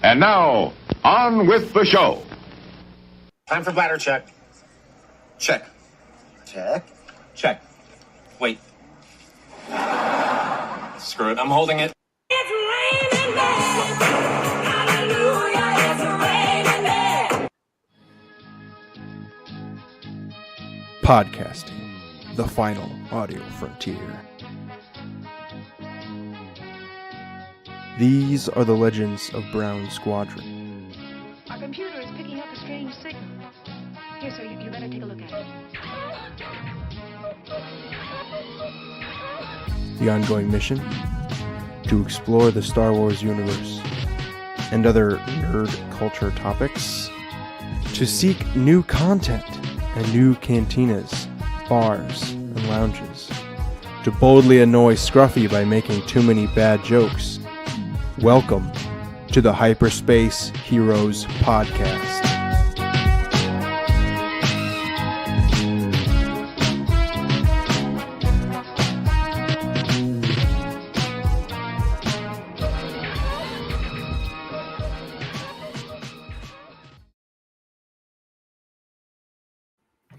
And now, on with the show. Time for bladder check. Check. Check. Check. Wait. Screw it. I'm holding it. It's raining men. Hallelujah, it's raining men. Podcasting, the final audio frontier. These are the legends of Brown Squadron. Our computer is picking up a strange signal. Here, sir, you better take a look at it. The ongoing mission? To explore the Star Wars universe and other nerd culture topics. To seek new content and new cantinas, bars, and lounges. To boldly annoy Scruffy by making too many bad jokes. Welcome to the Hyperspace Heroes Podcast.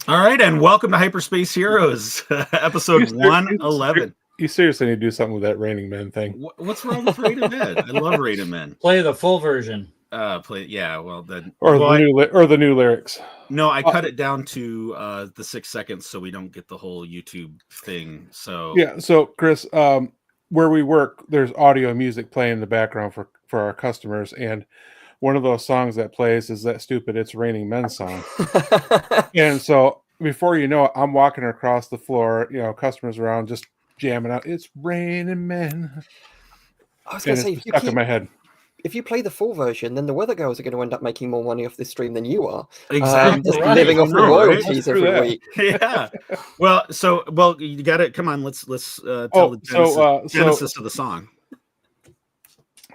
All right, and welcome to Hyperspace Heroes, episode 111. You seriously need to do something with that Raining Men thing. What's wrong with Raining Men? I love Raining Men. Play the full version. The new lyrics. No, I cut it down to the 6 seconds so we don't get the whole YouTube thing. So Yeah, so Chris, where we work, there's audio and music playing in the background for our customers, and one of those songs that plays is that stupid "It's Raining Men" song. And so before you know it, I'm walking across the floor, customers around just jamming out "It's Raining Men." I was going to say, stuck in my head. If you play the full version, then the Weather Girls are going to end up making more money off this stream than you are. Exactly. Just living off the royalties every week. Yeah. Well, you got it. Come on, let's tell the genesis of the song.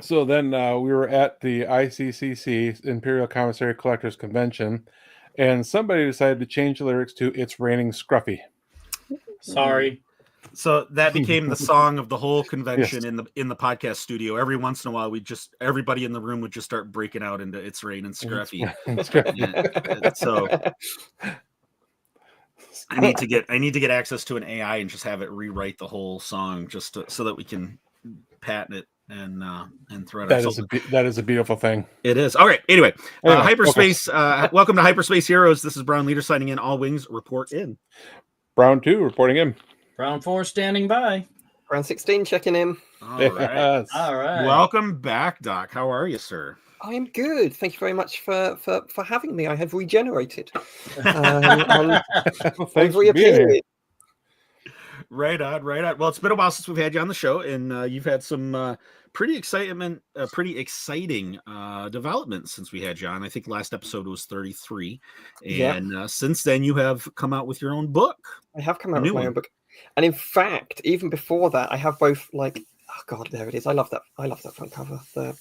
So then we were at the ICCC, Imperial Commissary Collectors Convention, and somebody decided to change the lyrics to "It's Raining Scruffy." Sorry. So that became the song of the whole convention. Yes. in the podcast studio. Every once in a while, everybody in the room would just start breaking out into "It's Raining Scruffy." And so I need to get access to an AI and just have it rewrite the whole song so that we can patent it and throw it out. That is a beautiful thing. It is. All right. Anyway, Hyperspace. Welcome to Hyperspace Heroes. This is Brown Leader signing in. All wings report in. Brown 2 reporting in. Brown 4 standing by. Brown 16 checking in. All right. Yes. All right. Welcome back, Doc. How are you, sir? I am good. Thank you very much for having me. I have regenerated. I've reappeared. Right on. Well, it's been a while since we've had you on the show, and you've had some pretty exciting developments since we had you on. I think last episode was 33, and since then you have come out with your own book. I have come out with my own book, and in fact, even before that, I have both. Like, oh god, there it is. I love that front cover. The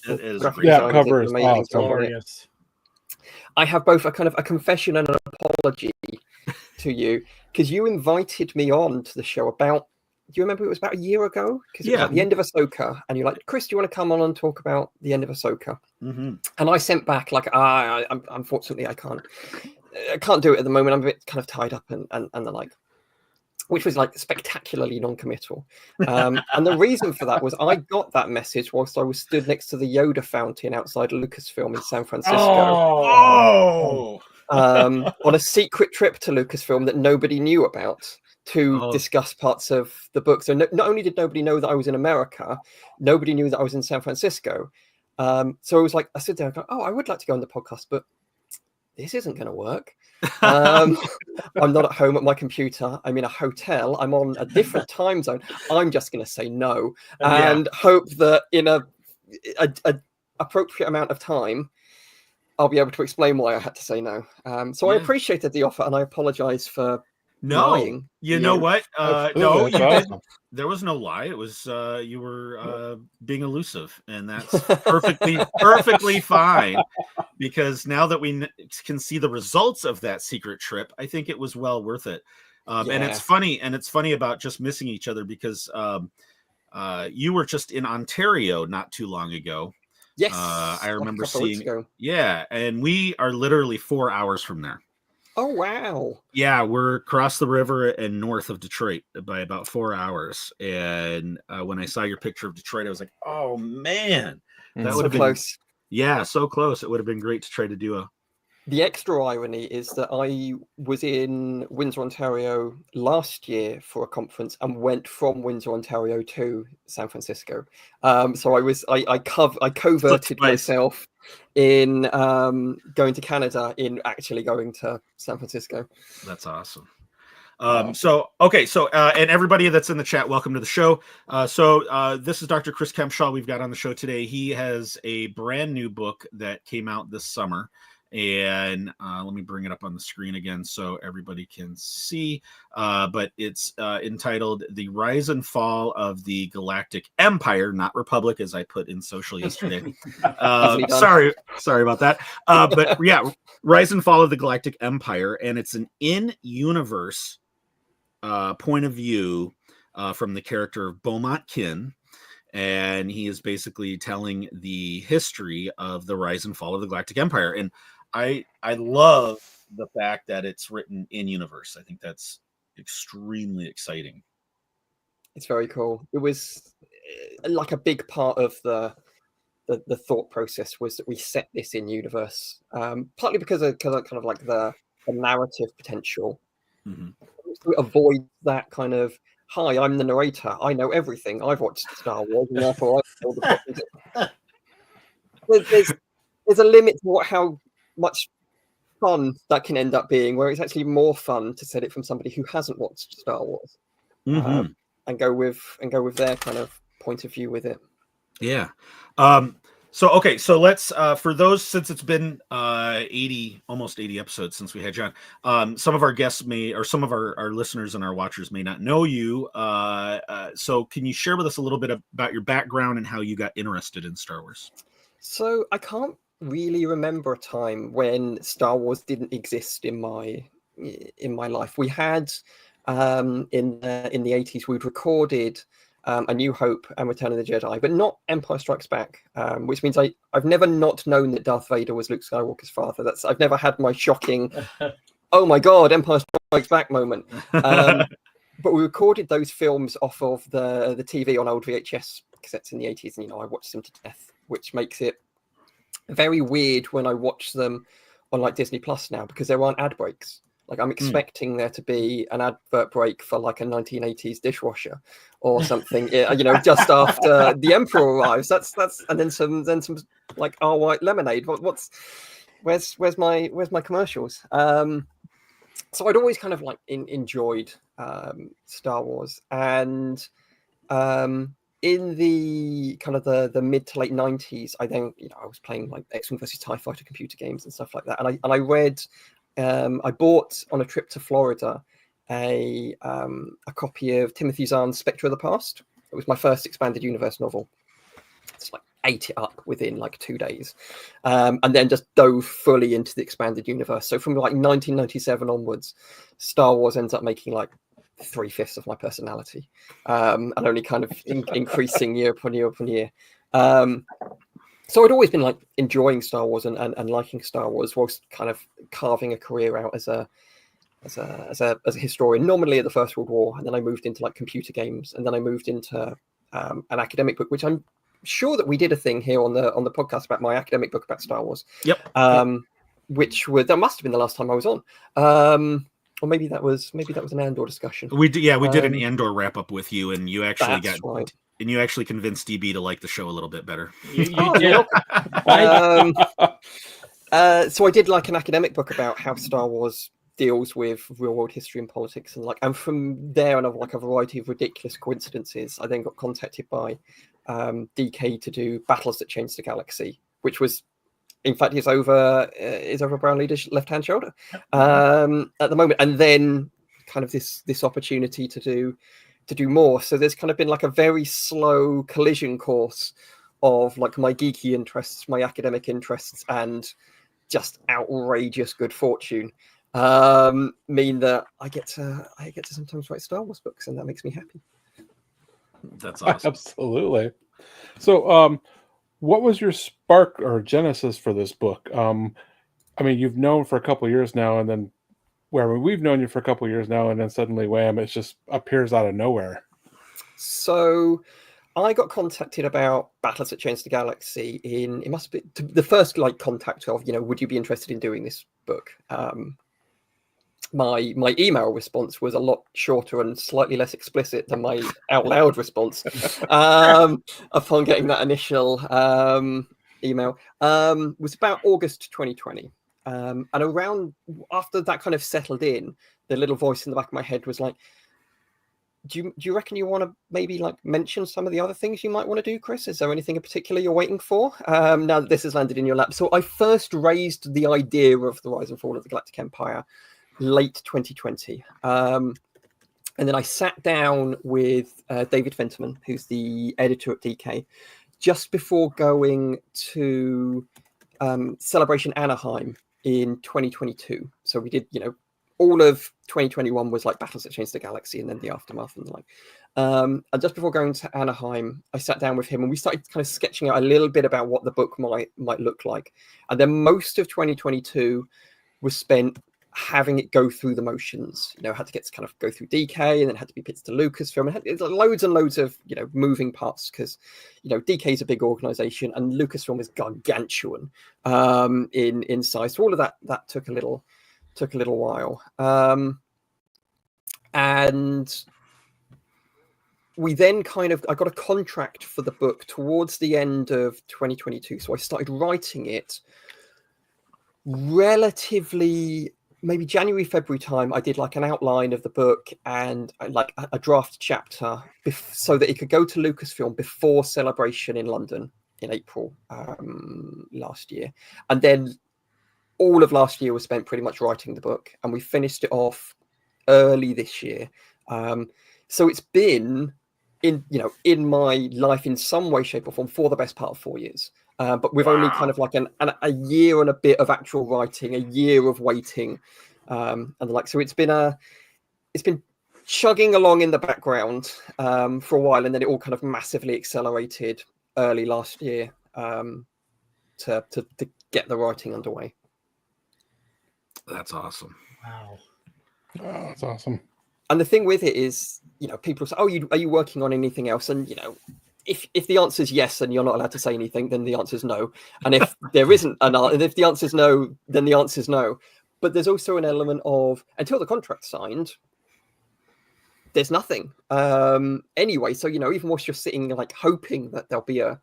cover is amazing. Glorious. I have both a kind of a confession and an apology to you, because you invited me on to the show about, do you remember it was about a year ago? Because it was at the end of Ahsoka, and you're like, Chris, do you want to come on and talk about the end of Ahsoka? Mm-hmm. And I sent back like, unfortunately I can't do it at the moment. I'm a bit kind of tied up and the like, which was like spectacularly non-committal. And the reason for that was I got that message whilst I was stood next to the Yoda fountain outside Lucasfilm in San Francisco. On a secret trip to Lucasfilm that nobody knew about to discuss parts of the book. So not only did nobody know that I was in America, nobody knew that I was in San Francisco. So it was like, I stood there and go, I would like to go on the podcast, but this isn't going to work. I'm not at home at my computer. I'm in a hotel. I'm on a different time zone. I'm just going to say no and hope that in a appropriate amount of time, I'll be able to explain why I had to say no. So I appreciated the offer, and I apologize for lying. You know what? No, you didn't. There was no lie. It was you were being elusive, and that's perfectly fine. Because now that we can see the results of that secret trip, I think it was well worth it. And it's funny about just missing each other because you were just in Ontario not too long ago. Yes, I remember like a couple of weeks seeing. ago. Yeah, and we are literally 4 hours from there. Oh wow! Yeah, we're across the river and north of Detroit by about 4 hours. And when I saw your picture of Detroit, I was like, "Oh man, that would So have been close. yeah, so close. It would have been great to try to do a The extra irony is that I was in Windsor, Ontario last year for a conference and went from Windsor, Ontario to San Francisco. So I coverted twice. myself in going to Canada in actually going to San Francisco. That's awesome. So and everybody that's in the chat, welcome to the show. This is Dr. Chris Kempshall we've got on the show today. He has a brand new book that came out this summer, and let me bring it up on the screen again so everybody can see. But it's entitled "The Rise and Fall of the Galactic Empire," not Republic, as I put in social yesterday. Sorry about that. But yeah, "Rise and Fall of the Galactic Empire," and it's an in-universe point of view from the character of Beaumont Kin, and he is basically telling the history of the rise and fall of the Galactic Empire. And I love the fact that it's written in universe. I think that's extremely exciting. It's very cool. It was like a big part of the thought process was that we set this in universe, partly because of kind of like the narrative potential. Mm-hmm. To avoid that kind of, hi, I'm the narrator, I know everything, I've watched Star Wars, and therefore I know the there's a limit to how much fun that can end up being, where it's actually more fun to set it from somebody who hasn't watched Star Wars, Mm-hmm. and go with their kind of point of view with it. Yeah. So let's for those, since it's been almost 80 episodes since we had John, some of our guests some of our listeners and our watchers may not know you. So can you share with us a little bit about your background and how you got interested in Star Wars? So I can't really remember a time when Star Wars didn't exist in my life. We had in the 80s, we'd recorded A New Hope and Return of the Jedi, but not Empire Strikes Back, which means I've never not known that Darth Vader was Luke Skywalker's father. I've never had my shocking, oh my god, Empire Strikes Back moment. But we recorded those films off of the TV on old VHS cassettes in the 80s, and I watched them to death, which makes it very weird when I watch them on like Disney Plus now, because there aren't ad breaks. Like I'm expecting there to be an advert break for like a 1980s dishwasher or something, just after the Emperor arrives. That's and then some like our white lemonade. Where's my commercials? So I'd always kind of like enjoyed Star Wars, and in the kind of the mid to late 90s, I then I was playing like X-Wing versus TIE Fighter computer games and stuff like that, and I read. I bought on a trip to Florida a copy of Timothy Zahn's Spectre of the Past. It was my first expanded universe novel. It's like ate it up within like 2 days, and then just dove fully into the expanded universe. So from like 1997 onwards, Star Wars ends up making like 3/5 of my personality, and only kind of increasing year upon year upon year. So I'd always been like enjoying Star Wars and liking Star Wars, whilst kind of carving a career out as a historian. Normally at the First World War, and then I moved into like computer games, and then I moved into an academic book, which I'm sure that we did a thing here on the podcast about my academic book about Star Wars. Yep. That must have been the last time I was on. Or maybe that was an Andor discussion. We did an Andor wrap up with you, and you actually right. And you actually convinced DB to like the show a little bit better. You did. So I did like an academic book about how Star Wars deals with real world history and politics, and from there, and of like a variety of ridiculous coincidences, I then got contacted by DK to do Battles That Changed the Galaxy, which was, in fact, is over Brownleader's left hand shoulder at the moment, and then kind of this opportunity to do more. So there's kind of been like a very slow collision course of like my geeky interests, my academic interests, and just outrageous good fortune mean that I get to sometimes write Star Wars books, and that makes me happy. That's awesome. Absolutely. So What was your spark or genesis for this book? I mean, you've known for a couple of years now, and then we've known you for a couple of years now, and then suddenly, wham! It just appears out of nowhere. So I got contacted about Battles that Changed the Galaxy it must be the first like contact of, would you be interested in doing this book? My email response was a lot shorter and slightly less explicit than my out loud response upon getting that initial email. Was about August 2020. And around after that kind of settled in, the little voice in the back of my head was like, do you reckon you want to maybe like mention some of the other things you might want to do, Chris? Is there anything in particular you're waiting for now that this has landed in your lap? So I first raised the idea of the rise and fall of the Galactic Empire late 2020. And then I sat down with David Fenterman, who's the editor at DK, just before going to Celebration Anaheim in 2022. So we did, all of 2021 was like Battles that Changed the Galaxy, and then the aftermath and the like. And just before going to Anaheim, I sat down with him and we started kind of sketching out a little bit about what the book might look like. And then most of 2022 was spent having it go through the motions. Had to get to kind of go through DK, and then had to be pitched to Lucasfilm. It's loads and loads of moving parts because DK is a big organization and Lucasfilm is gargantuan in size. So all of that took a little while. And we then I got a contract for the book towards the end of 2022. So I started writing it relatively, maybe January, February time. I did like an outline of the book and like a draft chapter so that it could go to Lucasfilm before Celebration in London in April last year. And then all of last year was spent pretty much writing the book, and we finished it off early this year. So it's been in my life in some way, shape or form for the best part of 4 years. But we've only kind of like a year and a bit of actual writing, a year of waiting, and the like. So it's been chugging along in the background for a while, and then it all kind of massively accelerated early last year to get the writing underway. That's awesome. Wow. Oh, that's awesome. And the thing with it is, people say, "Oh, are you working on anything else?" And if the answer is yes, and you're not allowed to say anything, then the answer is no. And if there isn't and if the answer is no, then the answer is no. But there's also an element of until the contract's signed, there's nothing. Anyway, so even whilst you're sitting like hoping that there'll be a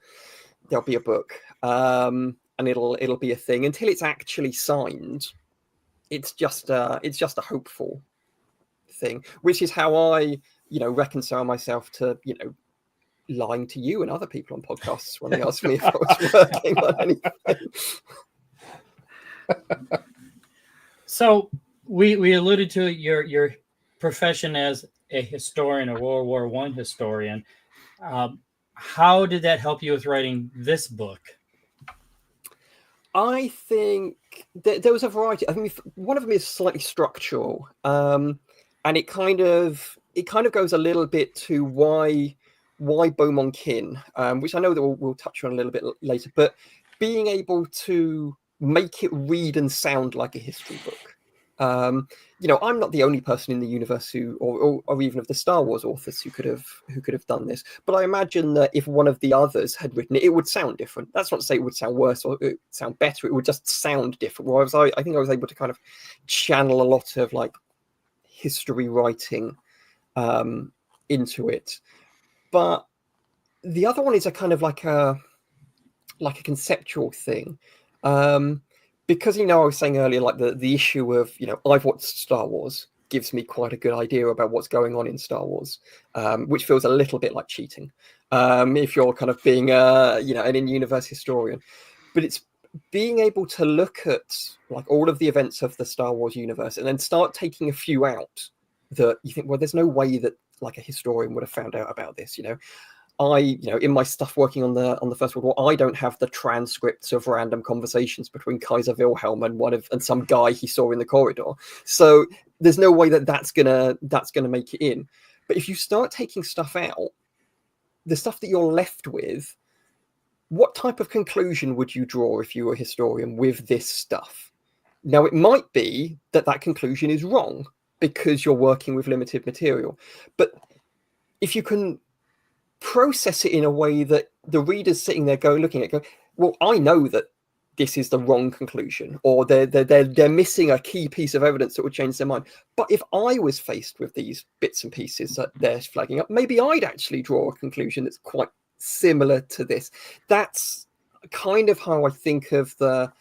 book, and it'll be a thing until it's actually signed. It's just a hopeful thing, which is how I reconcile myself to lying to you and other people on podcasts when they ask me if I was working on anything. So we alluded to your profession as a historian, a World War I historian. How did that help you with writing this book? I think there was a variety. I mean, one of them is slightly structural, and it kind of goes a little bit to why Beaumont Kin, which I know that we'll touch on a little bit later. But being able to make it read and sound like a history book. I'm not the only person in the universe who, or even of the Star Wars authors who could have done this. But I imagine that if one of the others had written it, it would sound different. That's not to say it would sound worse or it would sound better. It would just sound different. Whereas I think I was able to kind of channel a lot of like history writing into it. But the other one is a kind of like a conceptual thing. Because, I was saying earlier, like the issue of, I've watched Star Wars gives me quite a good idea about what's going on in Star Wars, which feels a little bit like cheating if you're kind of being, an in-universe historian. But it's being able to look at like all of the events of the Star Wars universe and then start taking a few out that you think, well, there's no way that like a historian would have found out about this, in my stuff working on the First World War, I don't have the transcripts of random conversations between Kaiser Wilhelm and some guy he saw in the corridor. So there's no way that's gonna make it in. But if you start taking stuff out, the stuff that you're left with what type of conclusion would you draw if you were a historian with this stuff? Now, it might be that that conclusion is wrong because you're working with limited material. But if you can process it in a way that the reader's sitting there looking at it, go, well, I know that this is the wrong conclusion, or they're missing a key piece of evidence that would change their mind. But if I was faced with these bits and pieces that they're flagging up, maybe I'd actually draw a conclusion that's quite similar to this. That's kind of how I think of the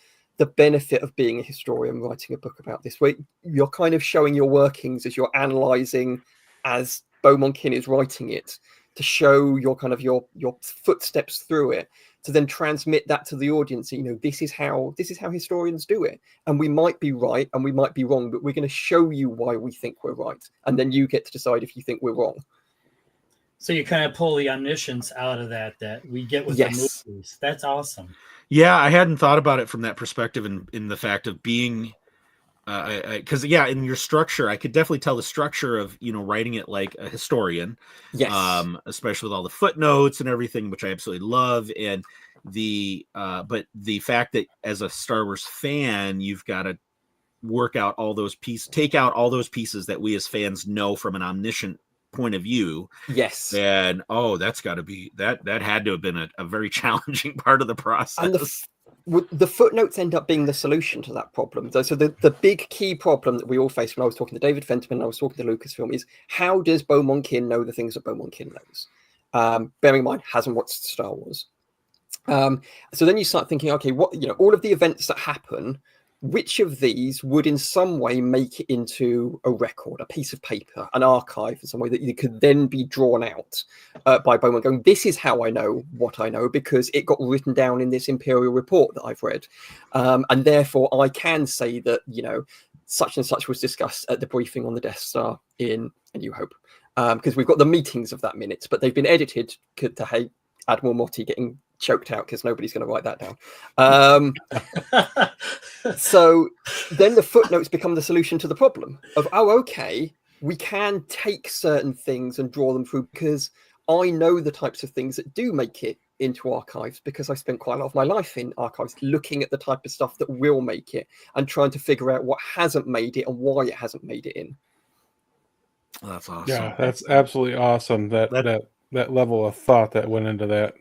benefit of being a historian writing a book about this, where you're kind of showing your workings as you're analysing as Beaumont Kin is writing it, to show your kind of your footsteps through it, to then transmit that to the audience. You know, this is how historians do it, and we might be right and we might be wrong, but we're going to show you why we think we're right, and then you get to decide if you think we're wrong. So you kind of pull the omniscience out of that we get with the movies. That's awesome. Yeah, I hadn't thought about it from that perspective, in the fact of being, because in your structure, I could definitely tell the structure of, you know, writing it like a historian. Yes. Especially with all the footnotes and everything, which I absolutely love, and but the fact that as a Star Wars fan, you've got to work out all those pieces, take out all those pieces that we as fans know from an omniscient point of view. Yes. And that's got to be that had to have been a very challenging part of the process. And the footnotes end up being the solution to that problem. So the big key problem that we all face, when I was talking to David Fentiman and I was talking to Lucasfilm, is how does Beaumont Kin know the things that Beaumont Kin knows? Bearing in mind, hasn't watched Star Wars. So then you start thinking, okay, what, you know, all of the events that happen, which of these would in some way make it into a record, a piece of paper, an archive in some way that you could then be drawn out by Beaumont, going, this is how I know what I know because it got written down in this Imperial report that I've read. And therefore I can say that, you know, such and such was discussed at the briefing on the Death Star in A New Hope. Because we've got the meetings of that minutes, but they've been edited to hate Admiral Motti getting choked out because nobody's going to write that down. So then the footnotes become the solution to the problem of, okay, we can take certain things and draw them through because I know the types of things that do make it into archives, because I spent quite a lot of my life in archives looking at the type of stuff that will make it and trying to figure out what hasn't made it and why it hasn't made it in. That's awesome. Yeah, that's absolutely awesome. That level of thought that went into that.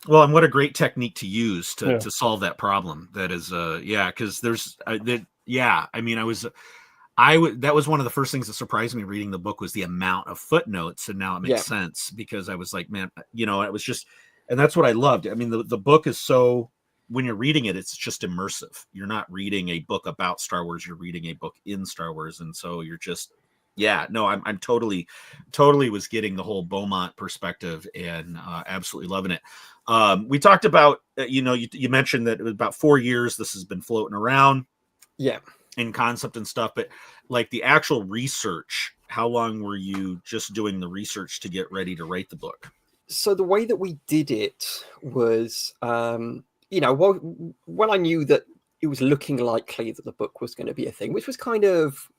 Well, and what a great technique to use to solve that problem. That is, because there's, I mean, that was one of the first things that surprised me reading the book was the amount of footnotes, and now it makes sense because I was like, man, you know, it was just, and that's what I loved. I mean, the book is so, when you're reading it, it's just immersive. You're not reading a book about Star Wars; you're reading a book in Star Wars, and so you're just. Yeah, no, I'm totally was getting the whole Beaumont perspective and absolutely loving it. We talked about, you know, you mentioned that it was about 4 years this has been floating around, in concept and stuff, but like the actual research, how long were you just doing the research to get ready to write the book? So the way that we did it was, you know, when I knew that it was looking likely that the book was going to be a thing, which was kind of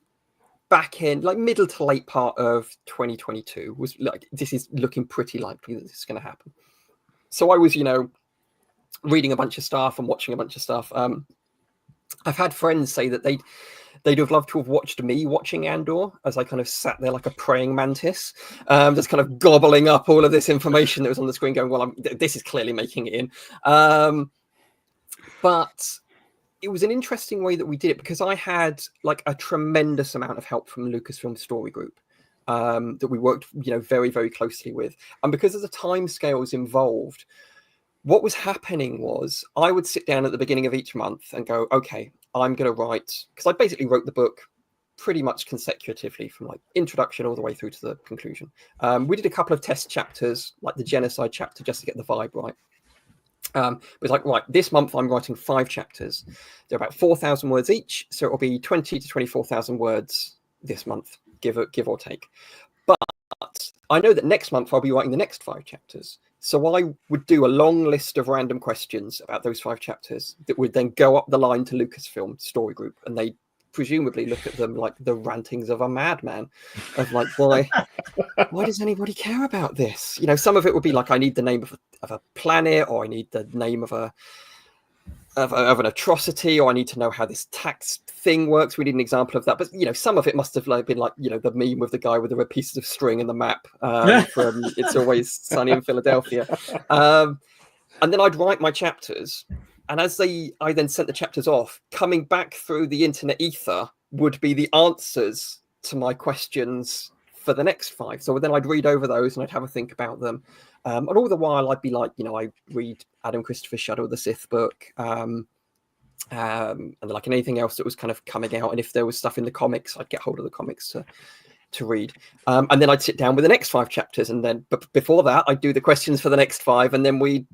back in like middle to late part of 2022, was like, this is looking pretty likely that this is going to happen. So I was, you know, reading a bunch of stuff and watching a bunch of stuff. I've had friends say that they'd have loved to have watched me watching Andor as I kind of sat there like a praying mantis, just kind of gobbling up all of this information that was on the screen, going, well, this is clearly making it in. But it was an interesting way that we did it because I had like a tremendous amount of help from Lucasfilm Story Group that we worked, you know, very, very closely with. And because of the timescales involved, what was happening was I would sit down at the beginning of each month and go, okay, I'm going to write, because I basically wrote the book pretty much consecutively from like introduction all the way through to the conclusion. We did a couple of test chapters, like the genocide chapter, just to get the vibe right. It was like, right, this month I'm writing 5 chapters. They're about 4,000 words each, so it'll be 20 to 24,000 words this month, give or take. But I know that next month I'll be writing the next 5 chapters. So I would do a long list of random questions about those 5 chapters that would then go up the line to Lucasfilm Story Group, and they presumably look at them like the rantings of a madman, of like, why does anybody care about this? You know, some of it would be like, I need the name of a planet, or I need the name of an atrocity, or I need to know how this tax thing works. We need an example of that. But you know, some of it must have like been like, you know, the meme with the guy with the pieces of string and the map from It's Always Sunny in Philadelphia. And then I'd write my chapters, and as I then sent the chapters off, coming back through the internet ether would be the answers to my questions for the next 5. So then I'd read over those and I'd have a think about them. And all the while I'd be like, you know, I read Adam Christopher's Shadow of the Sith book, and like anything else that was kind of coming out. And if there was stuff in the comics, I'd get hold of the comics to read. And then I'd sit down with the next 5 chapters. And then, but before that, I'd do the questions for the next 5. And then we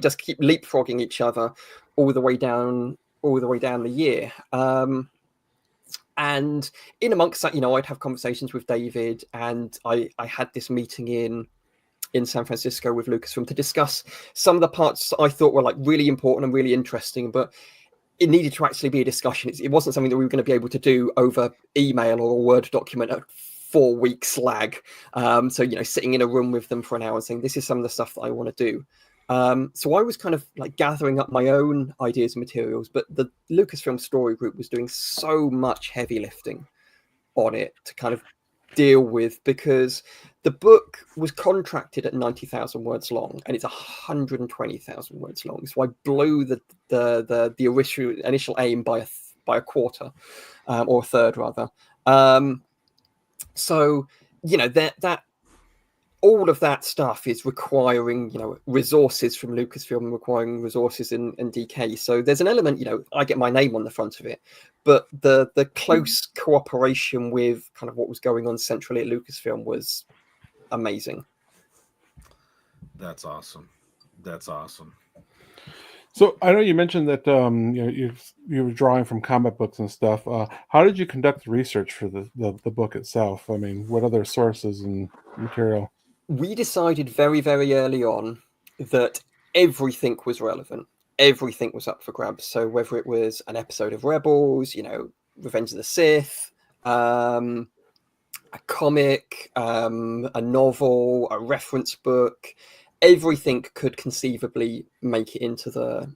just keep leapfrogging each other all the way down the year. And in amongst that, you know, I'd have conversations with David, and I had this meeting in San Francisco with Lucasfilm to discuss some of the parts I thought were like really important and really interesting, but it needed to actually be a discussion. It wasn't something that we were going to be able to do over email or a Word document at 4 weeks lag. So, you know, sitting in a room with them for an hour and saying, this is some of the stuff that I want to do. So I was kind of like gathering up my own ideas and materials, but the Lucasfilm Story Group was doing so much heavy lifting on it to kind of deal with, because the book was contracted at 90,000 words long, and it's 120,000 words long. So I blew the initial aim by a quarter, or a third rather. So you know, that all of that stuff is requiring, you know, resources from Lucasfilm, requiring resources in DK. So there's an element, you know, I get my name on the front of it, but the close cooperation with kind of what was going on centrally at Lucasfilm was amazing. That's awesome. That's awesome. So I know you mentioned that you know, you were drawing from comic books and stuff. How did you conduct the research for the book itself? I mean, what other sources and material? We decided very, very early on that everything was relevant. Everything was up for grabs. So whether it was an episode of Rebels, you know, Revenge of the Sith, a comic, a novel, a reference book, everything could conceivably make it into the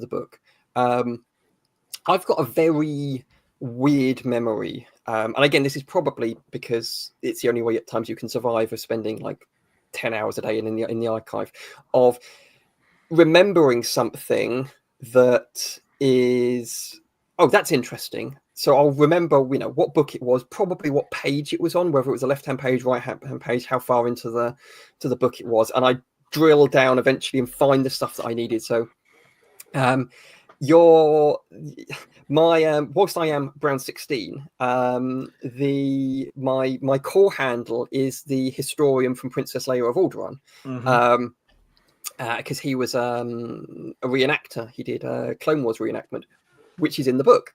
book. I've got a very weird memory, and again, this is probably because it's the only way at times you can survive, of spending like 10 hours a day in the archive, of remembering something that is, oh, that's interesting. So I'll remember, you know, what book it was, probably what page it was on, whether it was a left-hand page, right-hand page, how far into the book it was, and I drill down eventually and find the stuff that I needed. So whilst I am Brown 16, my core handle is the historian from Princess Leia of Alderaan, because he was a reenactor. He did a Clone Wars reenactment, which is in the book,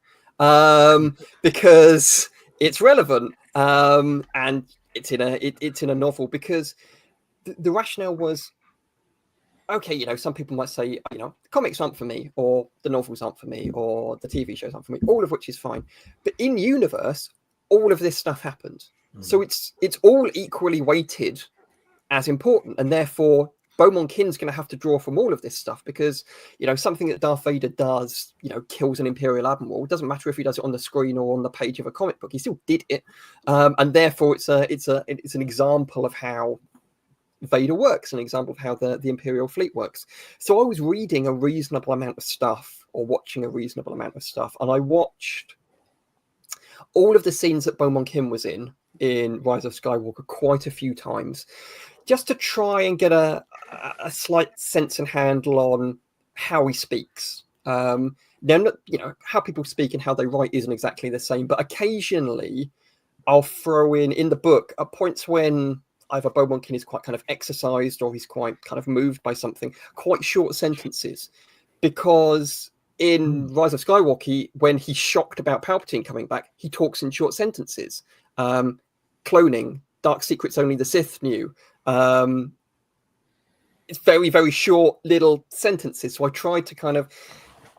because it's relevant, and it's in a novel, because the rationale was, okay, you know, some people might say, you know, the comics aren't for me, or the novels aren't for me, or the TV shows aren't for me, all of which is fine. But in universe, all of this stuff happened. So it's all equally weighted as important. And therefore, Beaumont Kin's going to have to draw from all of this stuff, because, you know, something that Darth Vader does, you know, kills an Imperial Admiral. It doesn't matter if he does it on the screen or on the page of a comic book. He still did it. And therefore, it's an example of how Vader works, an example of how the Imperial fleet works. So I was reading a reasonable amount of stuff, or watching a reasonable amount of stuff, and I watched all of the scenes that Beaumont Kin was in Rise of Skywalker quite a few times, just to try and get a slight sense and handle on how he speaks. Now, you know, how people speak and how they write isn't exactly the same, but occasionally I'll throw in the book at points when either Beaumont Kin is quite kind of exercised, or he's quite kind of moved by something, quite short sentences. Because in Rise of Skywalker, when he's shocked about Palpatine coming back, he talks in short sentences. Cloning, dark secrets only the Sith knew. It's very, very short little sentences. So I tried to kind of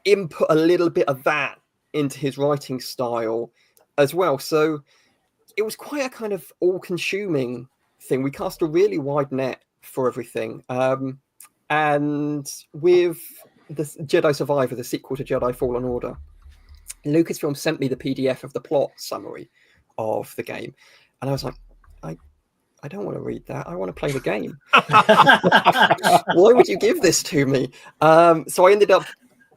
input a little bit of that into his writing style as well. So it was quite a kind of all-consuming thing. We cast a really wide net for everything. And with the Jedi Survivor, the sequel to Jedi Fallen Order, Lucasfilm sent me the PDF of the plot summary of the game. And I was like, I don't want to read that. I want to play the game. Why would you give this to me? So I ended up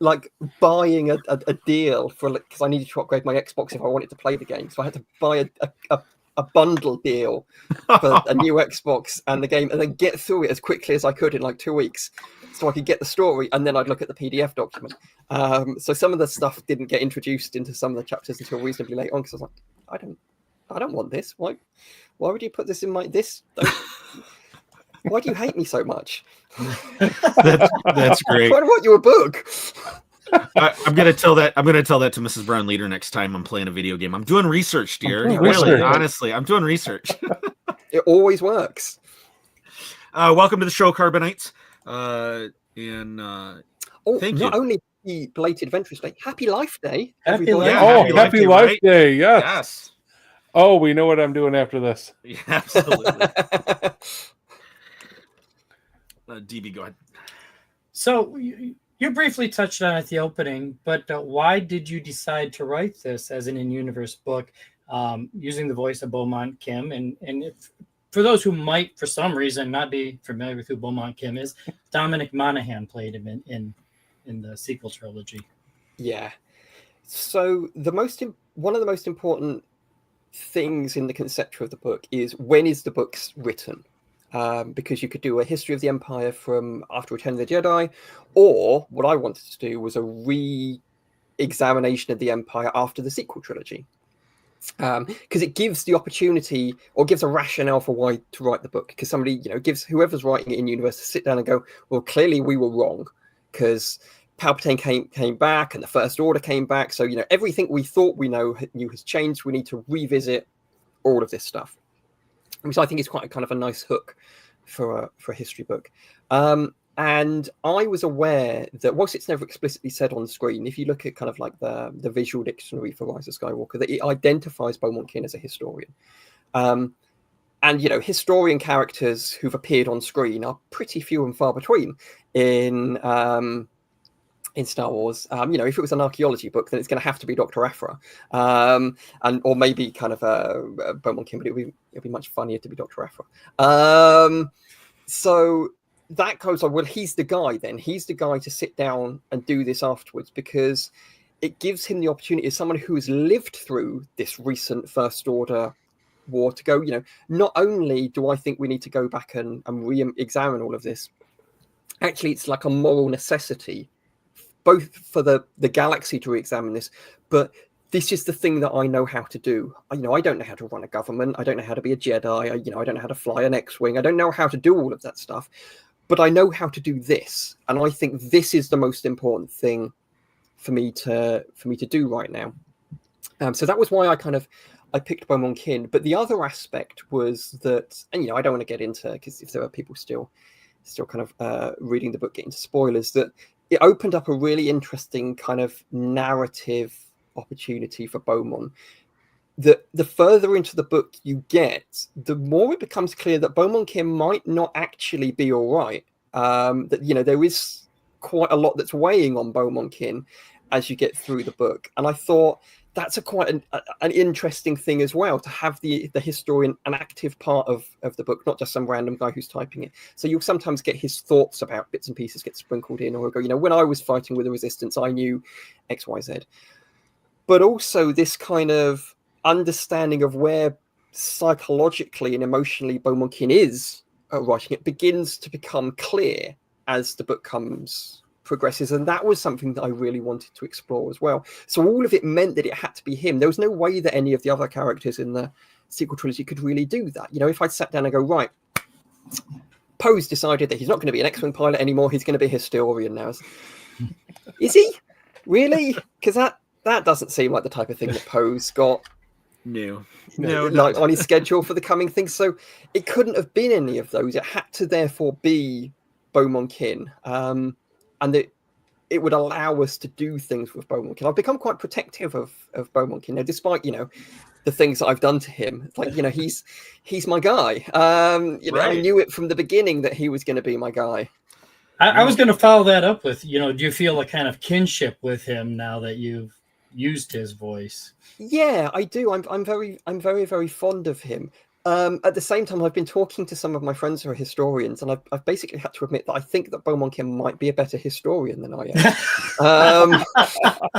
like buying a deal for, because I needed to upgrade my Xbox if I wanted to play the game. So I had to buy a bundle deal for a new Xbox and the game, and then get through it as quickly as I could in like 2 weeks, so I could get the story, and then I'd look at the PDF document. So some of the stuff didn't get introduced into some of the chapters until reasonably late on, because I was like, I don't want this. Why would you put this in my this? Why do you hate me so much? That's great. I want you a book. I'm gonna tell that to Mrs. Brown later next time I'm playing a video game. I'm doing research, dear. doing Really, research. honestly, I'm doing research. It always works. Welcome to the show, Carbonites. Thank you. Not only the belated Adventurers Day, Happy Life Day. Happy everybody. Life Yeah, Happy Life Day. Yes. Yes. Oh, we know what I'm doing after this. Yeah, absolutely. DB, go ahead. So you briefly touched on it at the opening, but why did you decide to write this as an in-universe book using the voice of Beaumont Kim? And if, for those who might, for some reason, not be familiar with who Beaumont Kim is, Dominic Monaghan played him in the sequel trilogy. Yeah. So one of the most important things in the conception of the book is, when is the book written? Because you could do a history of the Empire from after Return of the Jedi, or what I wanted to do was a re-examination of the Empire after the sequel trilogy. Because it gives the opportunity, or gives a rationale for why to write the book. Because somebody, gives whoever's writing it in universe to sit down and go, well, clearly we were wrong, because Palpatine came back and the First Order came back. So, everything we thought we knew has changed. We need to revisit all of this stuff, which I think is quite a kind of a nice hook for a history book. And I was aware that, whilst it's never explicitly said on screen, if you look at kind of like the visual dictionary for Rise of Skywalker, that it identifies Beaumont Kin as a historian. And, historian characters who've appeared on screen are pretty few and far between in Star Wars. If it was an archaeology book, then it's going to have to be Dr. Aphra, or maybe kind of Beaumont Kin, but it'd be much funnier to be Dr. Aphra. So that goes on. Well, he's the guy. Then he's the guy to sit down and do this afterwards, because it gives him the opportunity, as someone who has lived through this recent First Order war, to go. Not only do I think we need to go back and re-examine all of this, actually, it's like a moral necessity, both for the galaxy to re-examine this, but this is the thing that I know how to do. I don't know how to run a government. I don't know how to be a Jedi. I don't know how to fly an X-Wing. I don't know how to do all of that stuff, but I know how to do this. And I think this is the most important thing for me to do right now. So that was why I picked Beaumont Kin. But the other aspect was that, and I don't want to get into, because if there are people still kind of reading the book, getting into spoilers, that it opened up a really interesting kind of narrative opportunity for Beaumont. That the further into the book you get, the more it becomes clear that Beaumont Kin might not actually be all right. That there is quite a lot that's weighing on Beaumont Kin as you get through the book, and I thought that's quite an interesting thing as well, to have the historian an active part of the book, not just some random guy who's typing it. So you'll sometimes get his thoughts about bits and pieces get sprinkled in, or go, when I was fighting with the Resistance, I knew X, Y, Z. But also this kind of understanding of where psychologically and emotionally Beaumont Kin is writing it begins to become clear as the book progresses, and that was something that I really wanted to explore as well. So all of it meant that it had to be him. There was no way that any of the other characters in the sequel trilogy could really do that. If I'd sat down and go, right, Poe's decided that he's not going to be an X-Wing pilot anymore, he's going to be a historian now. Is he? Really? Because that doesn't seem like the type of thing that Poe's got No, like on his schedule for the coming things. So it couldn't have been any of those. It had to therefore be Beaumont Kin. And it would allow us to do things with Beaumont. I've become quite protective of Beaumont, despite the things that I've done to him. It's like he's my guy. I knew it from the beginning that he was going to be my guy. I was going to follow that up with, do you feel a kind of kinship with him now that you've used his voice? Yeah, I do. I'm very, very fond of him. At the same time, I've been talking to some of my friends who are historians, and I've basically had to admit that I think that Beaumont might be a better historian than I am.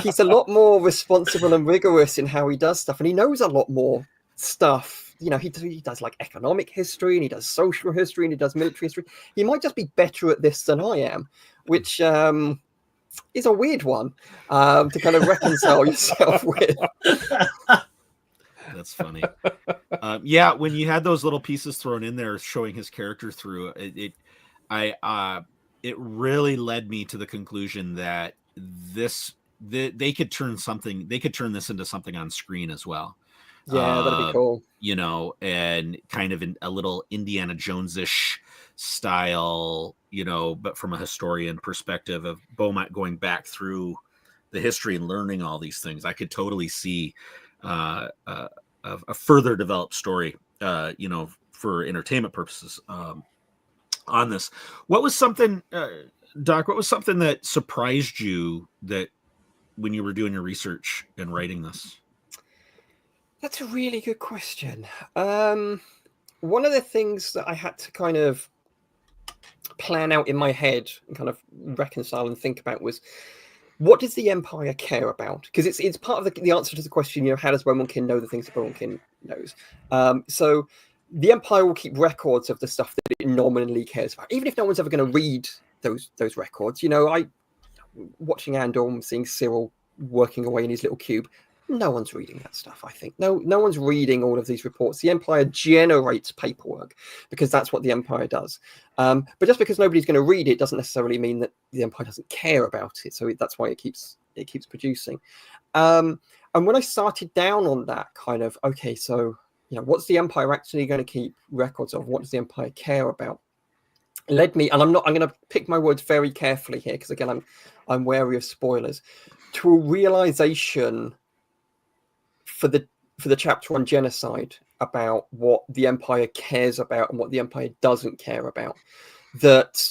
He's a lot more responsible and rigorous in how he does stuff, and he knows a lot more stuff. He does like economic history, and he does social history, and he does military history. He might just be better at this than I am, which is a weird one to kind of reconcile yourself with. That's funny. Yeah, when you had those little pieces thrown in there showing his character through it really led me to the conclusion that they could turn this into something on screen as well. Yeah, that'd be cool. And kind of a little Indiana Jones-ish style, but from a historian perspective of Beaumont going back through the history and learning all these things. I could totally see a further developed story, for entertainment purposes on this. What was something, Doc, that surprised you that when you were doing your research and writing this? That's a really good question. One of the things that I had to kind of plan out in my head and kind of reconcile and think about was, what does the Empire care about? Because it's part of the answer to the question, how does Beaumont know the things that Beaumont knows? So the Empire will keep records of the stuff that it nominally cares about, even if no one's ever going to read those records. Watching Andor and seeing Cyril working away in his little cube, no one's reading that stuff, I think. No one's reading all of these reports. The Empire generates paperwork because that's what the Empire does. But just because nobody's going to read it doesn't necessarily mean that the Empire doesn't care about it. So that's why it keeps producing. And when I started down on that kind of, okay, so what's the Empire actually going to keep records of? What does the Empire care about? It led me, and I'm going to pick my words very carefully here because again, I'm wary of spoilers, to a realization for the chapter on genocide about what the Empire cares about and what the Empire doesn't care about, that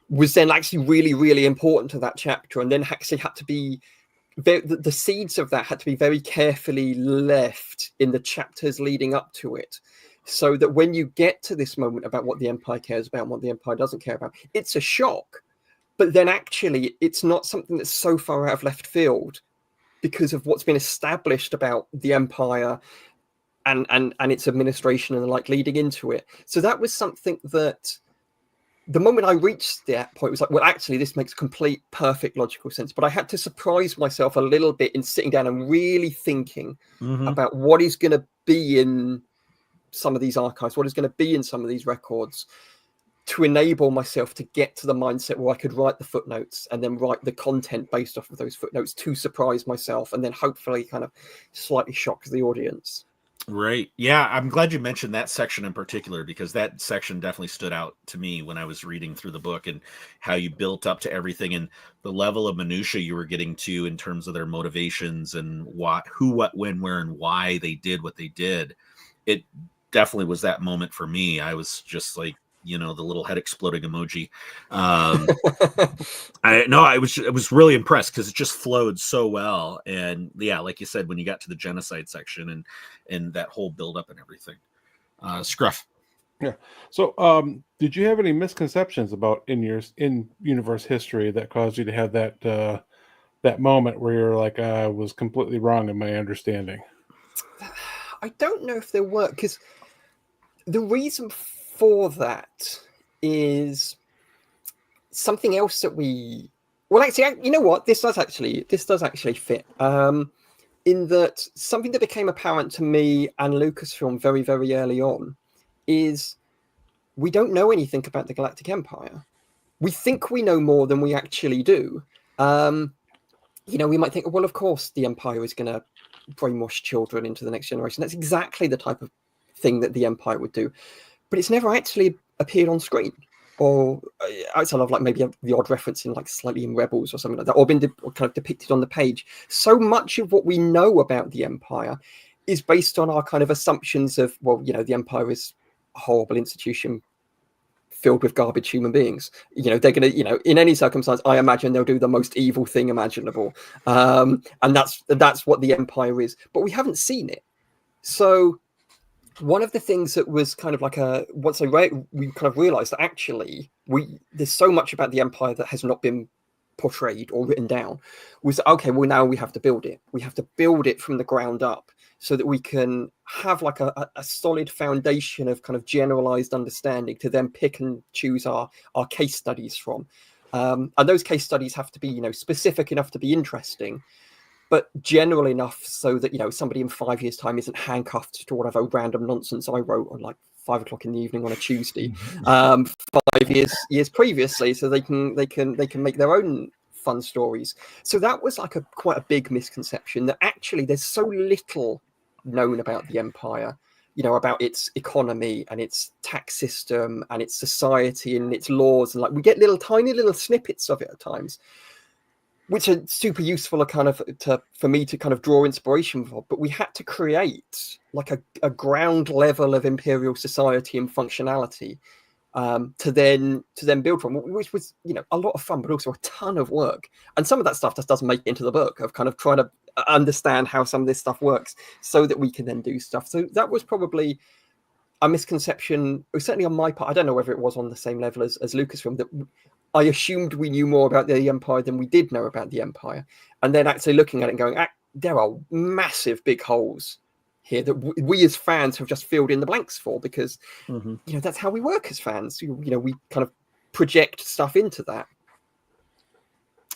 was then actually really, really important to that chapter, and then actually had to be the seeds of that had to be very carefully left in the chapters leading up to it, so that when you get to this moment about what the Empire cares about and what the Empire doesn't care about, it's a shock, but then actually it's not something that's so far out of left field because of what's been established about the Empire and its administration and the like leading into it. So that was something that the moment I reached that point was like, well, actually, this makes complete, perfect, logical sense. But I had to surprise myself a little bit in sitting down and really thinking about what is going to be in some of these archives, what is going to be in some of these records, to enable myself to get to the mindset where I could write the footnotes and then write the content based off of those footnotes to surprise myself and then hopefully kind of slightly shock the audience. Right. Yeah, I'm glad you mentioned that section in particular, because that section definitely stood out to me when I was reading through the book, and how you built up to everything and the level of minutia you were getting to in terms of their motivations and who, what, when, where, and why they did what they did. It definitely was that moment for me. I was just like, the little head exploding emoji. I was really impressed because it just flowed so well. And yeah, like you said, when you got to the genocide section and that whole buildup and everything. Scruff. Yeah. So did you have any misconceptions about in-universe history that caused you to have that moment where you're like, I was completely wrong in my understanding? I don't know if there were, because the reason for that is something else that actually, you know what, this does actually fit, in that something that became apparent to me and Lucasfilm very, very early on is we don't know anything about the Galactic Empire. We think we know more than we actually do. We might think, well, of course the Empire is going to brainwash children into the next generation. That's exactly the type of thing that the Empire would do. But it's never actually appeared on screen. or outside of like maybe the odd reference in like slightly in Rebels or something like that, or been or kind of depicted on the page. So much of what we know about the Empire is based on our kind of assumptions of, well, you know, the Empire is a horrible institution filled with garbage human beings. You know, they're going to, you know, in any circumstance, I imagine they'll do the most evil thing imaginable. And that's what the Empire is. But we haven't seen it. So one of the things that was kind of like once we kind of realized that actually there's so much about the Empire that has not been portrayed or written down, was okay, well, now we have to build it. We have to build it from the ground up so that we can have like a solid foundation of kind of generalized understanding to then pick and choose our case studies from. And those case studies have to be, you know, specific enough to be interesting, but general enough so that, you know, somebody in 5 years' time isn't handcuffed to whatever random nonsense I wrote on like 5 o'clock in the evening on a Tuesday, 5 years previously, so they can make their own fun stories. So that was like quite a big misconception, that actually there's so little known about the Empire, you know, about its economy and its tax system and its society and its laws, and like we get tiny little snippets of it at times, which are super useful for me to kind of draw inspiration from. But we had to create like a ground level of imperial society and functionality to then build from, which was, you know, a lot of fun, but also a ton of work. And some of that stuff just doesn't make it into the book, of kind of trying to understand how some of this stuff works so that we can then do stuff. So that was probably a misconception, certainly on my part. I don't know whether it was on the same level as Lucasfilm, that I assumed we knew more about the Empire than we did know about the Empire. And then actually looking at it and going, there are massive big holes here that we as fans have just filled in the blanks for, because, you know, that's how we work as fans. You know, we kind of project stuff into that.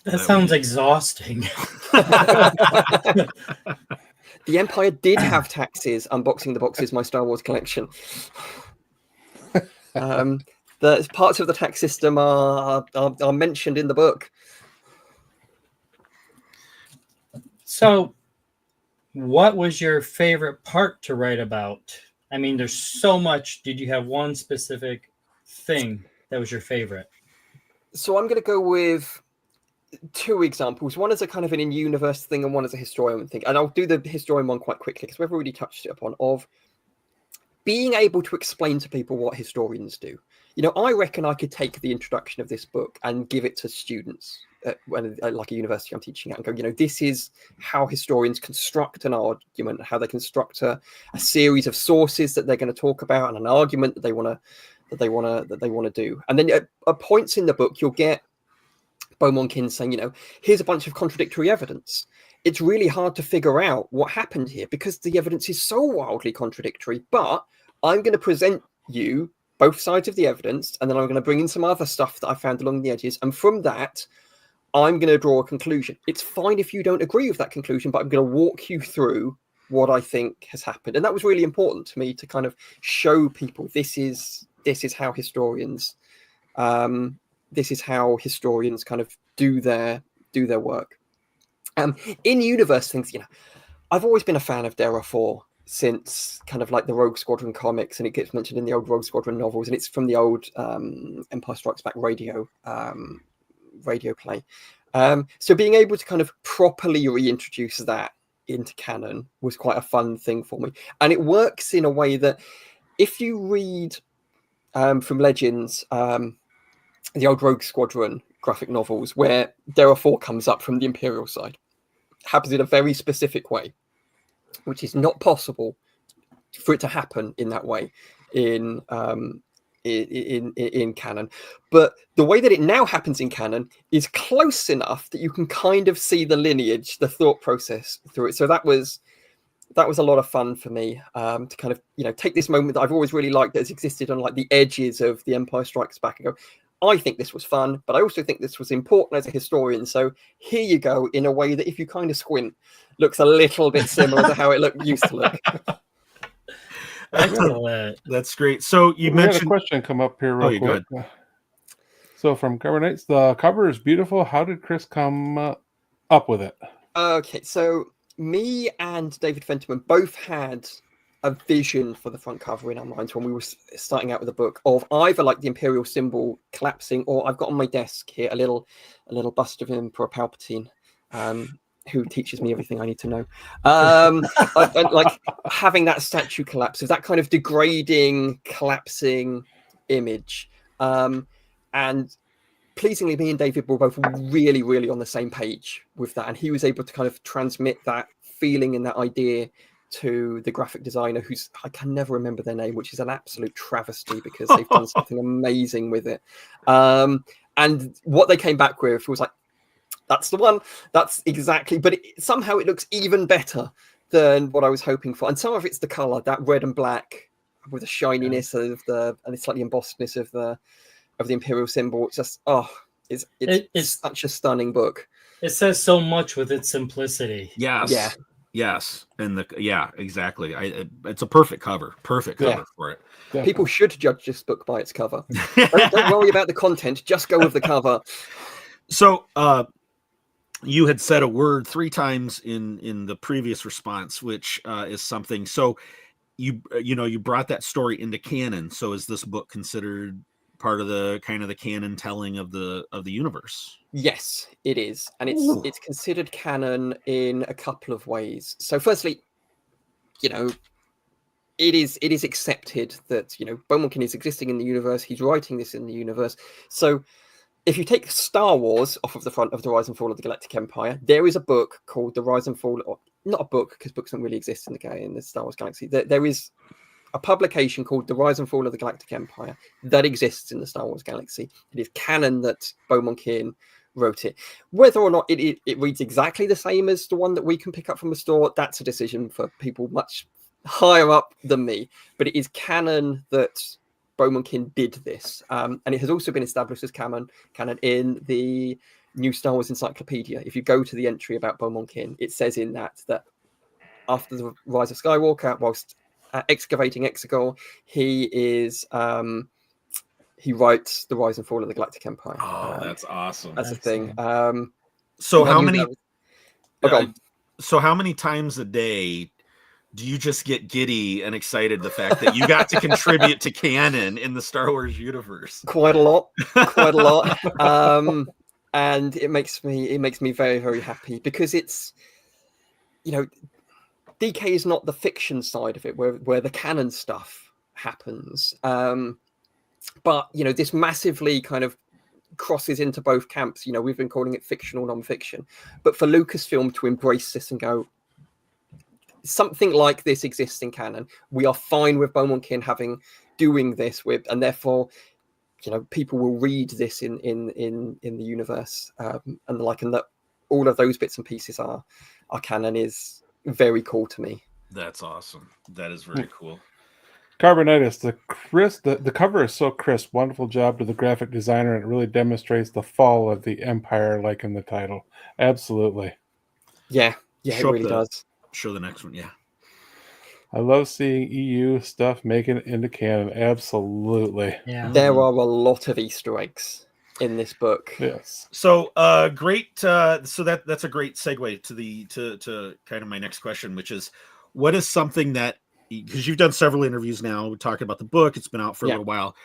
That sounds exhausting. The Empire did have taxes. Unboxing the Boxes, my Star Wars collection. The parts of the tax system are mentioned in the book. So, what was your favorite part to write about? I mean, there's so much. Did you have one specific thing that was your favorite? So I'm going to go with 2 examples. One is a kind of an in-universe thing, and one is a historian thing. And I'll do the historian one quite quickly because we've already touched it upon, of being able to explain to people what historians do. You know, I reckon I could take the introduction of this book and give it to students at like a university I'm teaching at, and go, you know, this is how historians construct an argument, how they construct a series of sources that they're going to talk about, and an argument that they want to do. And then at points in the book, you'll get Beaumont-Kin saying, you know, here's a bunch of contradictory evidence. It's really hard to figure out what happened here because the evidence is so wildly contradictory, but I'm going to present you both sides of the evidence, and then I'm going to bring in some other stuff that I found along the edges, and from that I'm going to draw a conclusion. It's fine if you don't agree with that conclusion, but I'm going to walk you through what I think has happened. And that was really important to me, to kind of show people this is how historians kind of do their work. In universe things, you know, I've always been a fan of Dara 4 since kind of like the Rogue Squadron comics, and it gets mentioned in the old Rogue Squadron novels, and it's from the old Empire Strikes Back radio play. So being able to kind of properly reintroduce that into canon was quite a fun thing for me. And it works in a way that if you read from Legends, the old Rogue Squadron graphic novels, where Dara 4 comes up from the Imperial side, happens in a very specific way, which is not possible for it to happen in that way in canon. But the way that it now happens in canon is close enough that you can kind of see the lineage, the thought process through it. So that was a lot of fun for me, to kind of, you know, take this moment that I've always really liked, that has existed on like the edges of The Empire Strikes Back, and go, I think this was fun, but I also think this was important as a historian. So here you go, in a way that if you kind of squint, looks a little bit similar to how it used to look. Excellent. That's great. So you we mentioned had a question come up here real quick. So from Cover Nights, the cover is beautiful. How did Chris come up with it? Okay, so me and David Fenterman both had a vision for the front cover in our minds when we were starting out with the book of either like the Imperial symbol collapsing, or I've got on my desk here a little bust of Emperor Palpatine, who teaches me everything I need to know. Like having that statue collapse, of that kind of degrading, collapsing image. And pleasingly, me and David were both really, really on the same page with that. And he was able to kind of transmit that feeling and that idea to the graphic designer, who's, I can never remember their name, which is an absolute travesty because they've done something amazing with it. And what they came back with was like, that's the one. That's exactly. But somehow it looks even better than what I was hoping for. And some of it's the color, that red and black with the shininess of the, and the slightly embossedness of the Imperial symbol. It's just, it's such a stunning book. It says so much with its simplicity. Yes. Yeah. Yes. And exactly. It's a perfect cover. Perfect cover for it. Definitely. People should judge this book by its cover. Don't worry about the content. Just go with the cover. So, you had said a word 3 times in the previous response, which is something. So you brought that story into canon. So is this book considered part of the kind of the canon telling of the universe? Yes, it is, and it's considered canon in a couple of ways. So, firstly, it is accepted that Beaumonkin is existing in the universe. He's writing this in the universe. So, if you take Star Wars off of the front of the Rise and Fall of the Galactic Empire, there is a book called The Rise and Fall. Or not a book, because books don't really exist in the Star Wars galaxy. There is a publication called The Rise and Fall of the Galactic Empire that exists in the Star Wars galaxy. It is canon that Beaumonkin wrote it. Whether or not it reads exactly the same as the one that we can pick up from the store, that's a decision for people much higher up than me. But it is canon that Beaumonkin did this. And it has also been established as canon in the New Star Wars Encyclopedia. If you go to the entry about Beaumonkin, it says in that after the Rise of Skywalker, whilst excavating Exegol, he writes The Rise and Fall of the Galactic Empire. Oh, that's awesome. That's a thing. So how many? So how many times a day do you just get giddy and excited the fact that you got to contribute to canon in the Star Wars universe? Quite a lot. And it makes me very, very happy because it's, DK is not the fiction side of it where the canon stuff happens. But, this massively kind of crosses into both camps. We've been calling it fictional non-fiction. But for Lucasfilm to embrace this and go, something like this exists in canon, we are fine with Beaumonkin doing this with, and therefore, people will read this in the universe, and that all of those bits and pieces are canon is very cool to me. That's awesome. That is very cool. Carbonitis, the cover is so crisp. Wonderful job to the graphic designer, and it really demonstrates the fall of the Empire, like in the title. Absolutely. Yeah, it really does. Show the next one, yeah. I love seeing EU stuff making it into canon. Absolutely. Yeah. There are a lot of Easter eggs in this book. Yes. So great. So that's a great segue to kind of my next question, which is, what is something that, because you've done several interviews now talking about the book, it's been out for a little while.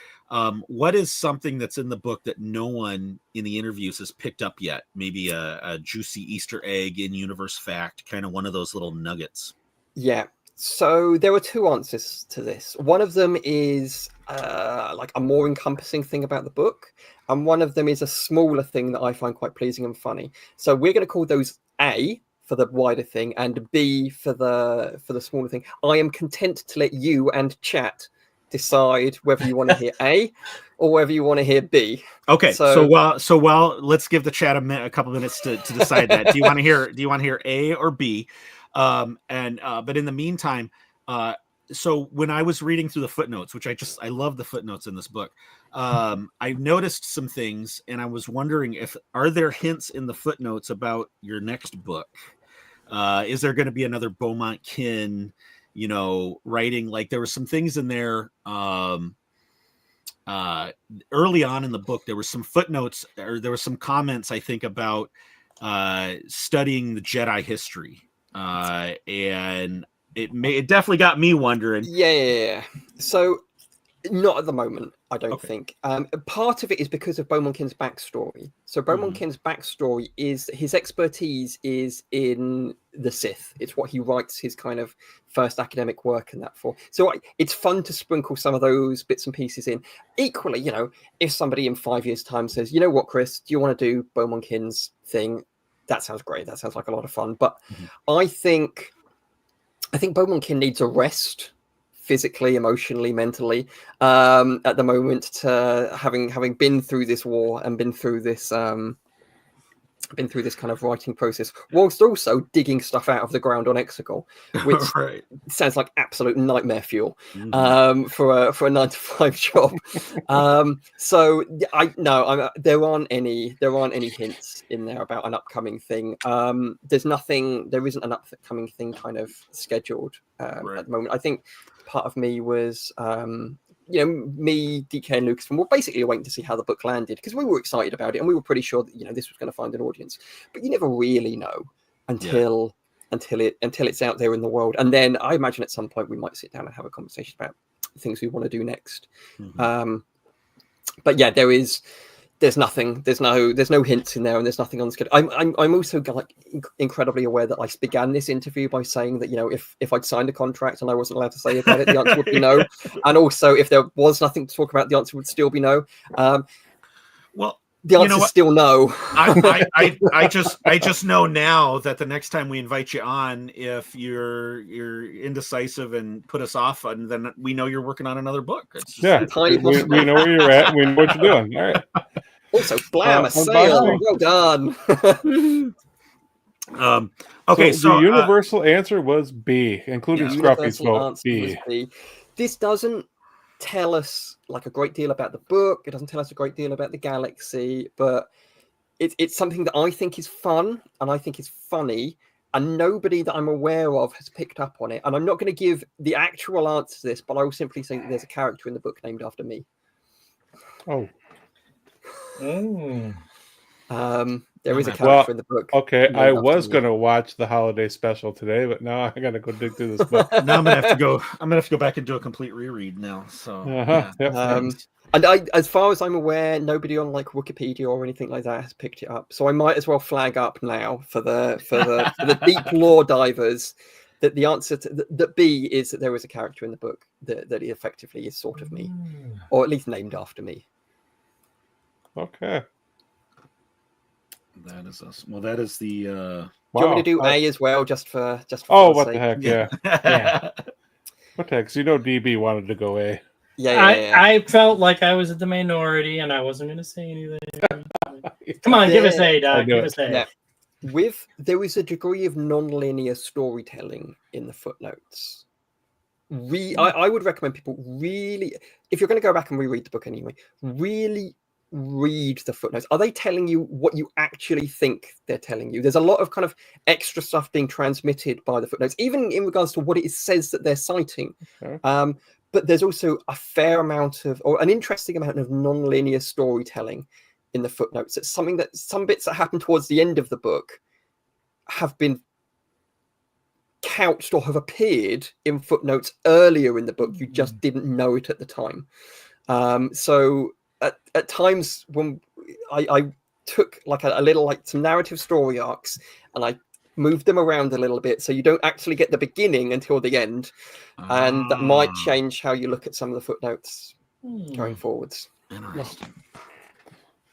What is something that's in the book that no one in the interviews has picked up yet? Maybe a juicy Easter egg, in universe fact, kind of one of those little nuggets. Yeah. So there are 2 answers to this. One of them is like a more encompassing thing about the book, and one of them is a smaller thing that I find quite pleasing and funny. So we're going to call those A for the wider thing and B for the smaller thing. I am content to let you and chat decide whether you want to hear A or whether you want to hear B. Okay. So while let's give the chat a couple minutes to decide that. Do you want to hear A or B? But in the meantime, so when I was reading through the footnotes, which I love the footnotes in this book, I noticed some things, and I was wondering are there hints in the footnotes about your next book? Is there going to be another Beaumonkin, writing? Like, there were some things in there early on in the book. There were some footnotes, or there were some comments, I think, about studying the Jedi history. And it definitely got me wondering. Yeah. So not at the moment, I don't Okay. think. Part of it is because of Beaumontkin's backstory. So Beaumontkin's backstory is his expertise is in the Sith. It's what he writes his kind of first academic work and that for. So it's fun to sprinkle some of those bits and pieces in. Equally, you know, if somebody in 5 years' time says, you know what, Chris, do you want to do Beaumontkin's thing? That sounds great. That sounds like a lot of fun. But I think Beaumontkin needs a rest, physically, emotionally, mentally, at the moment, to having been through this war and been through this kind of writing process, whilst also digging stuff out of the ground on Exegol, which Right. sounds like absolute nightmare fuel Mhm. for a 9-to-5 job. So there aren't any hints in there about an upcoming thing. There isn't an upcoming thing kind of scheduled at the moment. I think part of me was me, DK, and Lucas were basically waiting to see how the book landed, because we were excited about it and we were pretty sure that this was going to find an audience, but you never really know until it's out there in the world. And then I imagine at some point we might sit down and have a conversation about things we want to do next. But yeah, there's nothing, there's no hints in there, and there's nothing on schedule. I'm also like incredibly aware that I began this interview by saying that if I'd signed a contract and I wasn't allowed to say about it, the answer would be no. And also, if there was nothing to talk about, the answer would still be no. Well, the answer is still no. I just know now that the next time we invite you on, if you're indecisive and put us off, and then we know you're working on another book. It's just, we know where you're at. We know what you're doing. All right. Also, blam, a sale. Well done. Okay, so the universal answer was B, including Scruffy's vote. B. This doesn't tell us like a great deal about the book. It doesn't tell us a great deal about the galaxy, but it's something that I think is fun and I think is funny, and nobody that I'm aware of has picked up on it. And I'm not going to give the actual answer to this, but I will simply say that there's a character in the book named after me. There is a character in the book. Okay, I was going to watch the holiday special today, but now I got to go dig through this book. Now I'm gonna have to go back and do a complete reread now. So and as far as I'm aware, nobody on like Wikipedia or anything like that has picked it up. So I might as well flag up now for the deep lore divers that the answer to that B is that there is a character in the book that effectively is sort of me, or at least named after me. Okay. That is us. Well, that is the. Do you want me to do A as well, just for? What the heck? Yeah. What the heck? So DB wanted to go A. Yeah. I felt like I was at the minority and I wasn't going to say anything. Come on, give us A, Doc. Give us A. Yeah. There is a degree of non-linear storytelling in the footnotes. I would recommend people really, if you're going to go back and reread the book anyway, really read the footnotes. Are they telling you what you actually think they're telling you? There's a lot of kind of extra stuff being transmitted by the footnotes, even in regards to what it says that they're citing. Okay. But there's also a fair amount of, or an interesting amount of non-linear storytelling in the footnotes. It's something that some bits that happen towards the end of the book have been couched or have appeared in footnotes earlier in the book. You just didn't know it at the time. So at times when I took like a little, like some narrative story arcs, and I moved them around a little bit, so you don't actually get the beginning until the end, and that might change how you look at some of the footnotes going forwards. Interesting.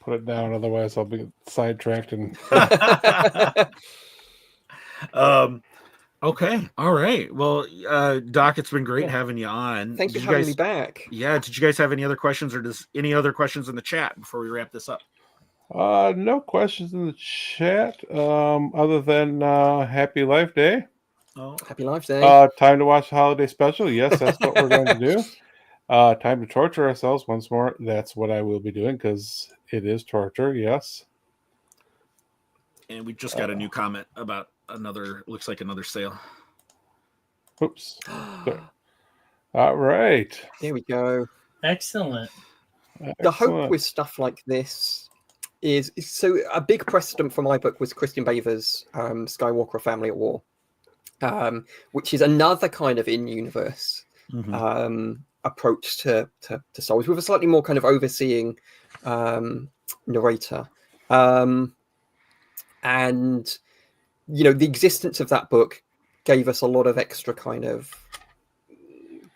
Put it down, otherwise I'll be sidetracked. And okay, all right. Well, Doc, it's been great having you on. Thank you for having me back. Yeah. Did you guys have any other questions, or any other questions in the chat before we wrap this up? No questions in the chat, other than Happy Life Day. Oh, Happy Life Day. Time to watch the holiday special. Yes, that's what we're going to do. Time to torture ourselves once more. That's what I will be doing, because it is torture. Yes. And we just got a new comment about looks like another sale. Oops. All right. There we go. Excellent. The hope with stuff like this is so a big precedent for my book was Christian Baver's Skywalker: A Family at War. which is another kind of in-universe approach to Star Wars with a slightly more kind of overseeing narrator. And the existence of that book gave us a lot of extra kind of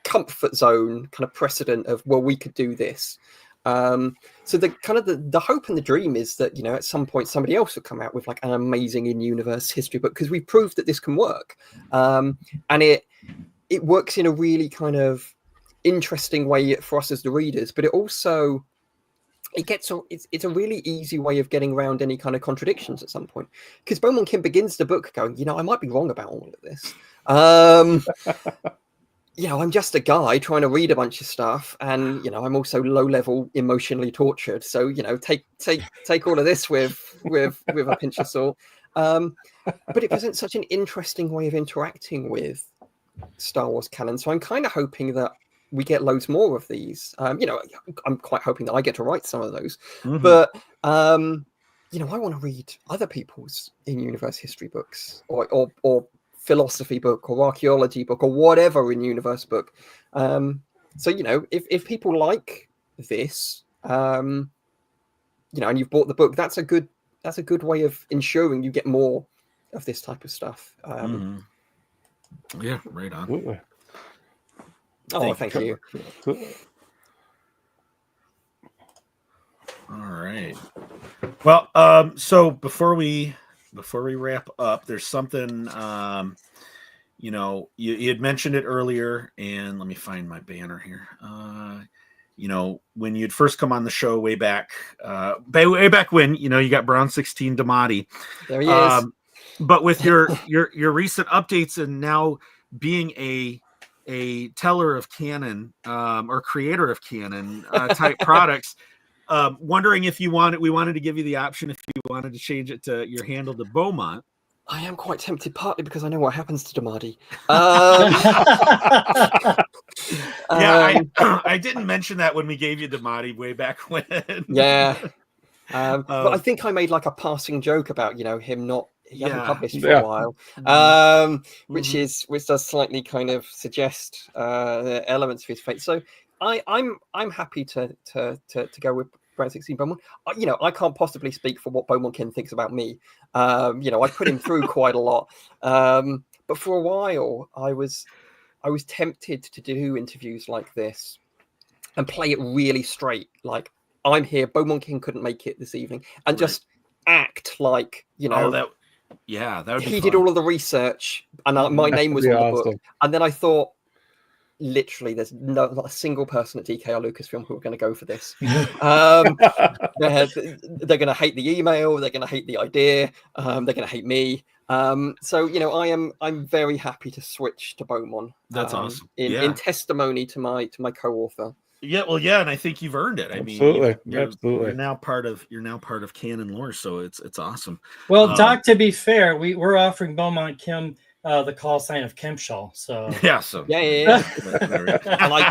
comfort zone kind of precedent of, well, we could do this. So the kind of the hope and the dream is that at some point somebody else will come out with like an amazing in-universe history book, because we proved that this can work, and it works in a really kind of interesting way for us as the readers, but it's a really easy way of getting around any kind of contradictions at some point, because Beaumont Kim begins the book going, I might be wrong about all of this. I'm just a guy trying to read a bunch of stuff, and I'm also low level emotionally tortured. So take all of this with a pinch of salt. But it presents such an interesting way of interacting with Star Wars canon. So I'm kind of hoping that we get loads more of these. I'm quite hoping that I get to write some of those. But I want to read other people's in-universe history books or philosophy book or archaeology book or whatever in-universe book. So if people like this, and you've bought the book, that's a good way of ensuring you get more of this type of stuff. Yeah, right on. Absolutely. Thank you. All right. Well, so before we wrap up, there's something you had mentioned it earlier, and let me find my banner here. When you'd first come on the show way back when, you got Brown 16 Damati. There he is. But with your recent updates and now being a teller of canon or creator of canon type products, wondering if we wanted to give you the option if you wanted to change it to your handle to Beaumont. I am quite tempted, partly because I know what happens to Damadi. I didn't mention that when we gave you Damadi way back when. Yeah. But I think I made like a passing joke about him not hasn't published for a while, which does slightly kind of suggest the elements of his fate. So I'm happy to go with Brown 16 Beaumont. I can't possibly speak for what Beaumont Kim thinks about me. I put him through quite a lot, but for a while I was tempted to do interviews like this and play it really straight, like I'm here, Beaumont Kim couldn't make it this evening, and just act like that would be he fun. did all of the research and my name was on the book. And then I thought, literally, there's not a single person at DKR Lucasfilm who are going to go for this. They're going to hate the email, they're going to hate the idea, they're going to hate me. So I'm very happy to switch to Beaumont. That's awesome. In testimony to my co-author. Yeah, well, and I think you've earned it. I Absolutely. mean, you're now part of canon lore, so it's awesome. Well, Doc, to be fair, we're offering Beaumont Kim the call sign of Kempshall. So yeah.